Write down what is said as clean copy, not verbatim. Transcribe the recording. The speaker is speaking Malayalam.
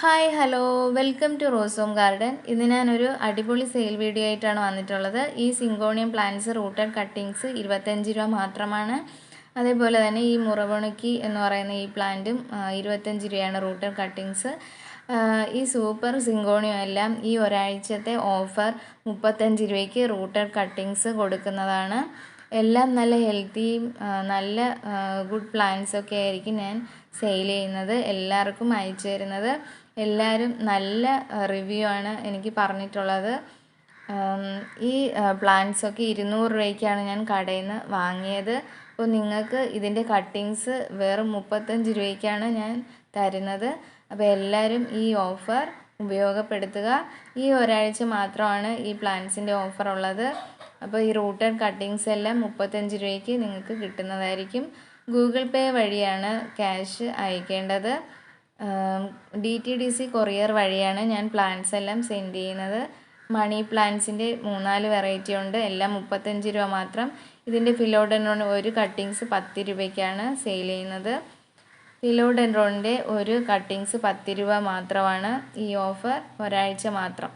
Hi hello welcome to rose home garden. ഇന്ന് ഞാനൊരു അടിപൊളി സെയിൽ വീഡിയോ ആയിട്ടാണ് വന്നിട്ടുള്ളത്. ഈ സിങ്കോണിയം പ്ലാന്റ്സ് റൂട്ടഡ് കട്ടിങ്സ് 25 രൂപ മാത്രമാണ്. അതേപോലെ തന്നെ ഈ മുറവണുക്കി എന്ന് പറയുന്ന ഈ പ്ലാന്റും 25 രൂപയാണ് റൂട്ടഡ് കട്ടിങ്സ്. ഈ സൂപ്പർ സിങ്കോണിയം എല്ലാം ഈ ഒരാഴ്ചത്തെ ഓഫർ 35 രൂപയ്ക്ക് റൂട്ടഡ് കട്ടിങ്സ് കൊടുക്കുന്നതാണ്. എല്ലാം നല്ല ഹെൽത്തിയും നല്ല ഗുഡ് പ്ലാന്റ്സൊക്കെ ആയിരിക്കും ഞാൻ സെയിൽ ചെയ്യുന്നത്, എല്ലാവർക്കും അയച്ചു തരുന്നത്. എല്ലാവരും നല്ല റിവ്യൂ ആണ് എനിക്ക് പറഞ്ഞിട്ടുള്ളത്. ഈ പ്ലാന്റ്സൊക്കെ 200 രൂപയ്ക്കാണ് ഞാൻ കടയിൽ നിന്ന് വാങ്ങിയത്. അപ്പോൾ നിങ്ങൾക്ക് ഇതിൻ്റെ കട്ടിങ്സ് വെറും 35 രൂപയ്ക്കാണ് ഞാൻ തരുന്നത്. അപ്പോൾ എല്ലാവരും ഈ ഓഫർ ഉപയോഗപ്പെടുത്തുക. ഈ ഒരാഴ്ച മാത്രമാണ് ഈ പ്ലാന്റ്സിൻ്റെ ഓഫർ ഉള്ളത്. അപ്പോൾ ഈ റൂട്ടഡ് കട്ടിങ്സ് എല്ലാം 35 രൂപയ്ക്ക് നിങ്ങൾക്ക് കിട്ടുന്നതായിരിക്കും. ഗൂഗിൾ പേ വഴിയാണ് ക്യാഷ് അയക്കേണ്ടത്. DTDC കൊറിയർ വഴിയാണ് ഞാൻ പ്ലാന്റ്സ് എല്ലാം സെൻഡ് ചെയ്യുന്നത്. മണി പ്ലാന്റ്സിൻ്റെ 3-4 വെറൈറ്റി ഉണ്ട്, എല്ലാം 35 രൂപ മാത്രം. ഇതിൻ്റെ ഫിലോഡെൻഡ്രോൺ ഒരു കട്ടിങ്സ് 10 രൂപയ്ക്കാണ് സെയിൽ ചെയ്യുന്നത്. ഫിലോഡെൻഡ്രോണിൻ്റെ ഒരു കട്ടിങ്സ് 10 രൂപ മാത്രമാണ്. ഈ ഓഫർ ഒരാഴ്ച മാത്രം.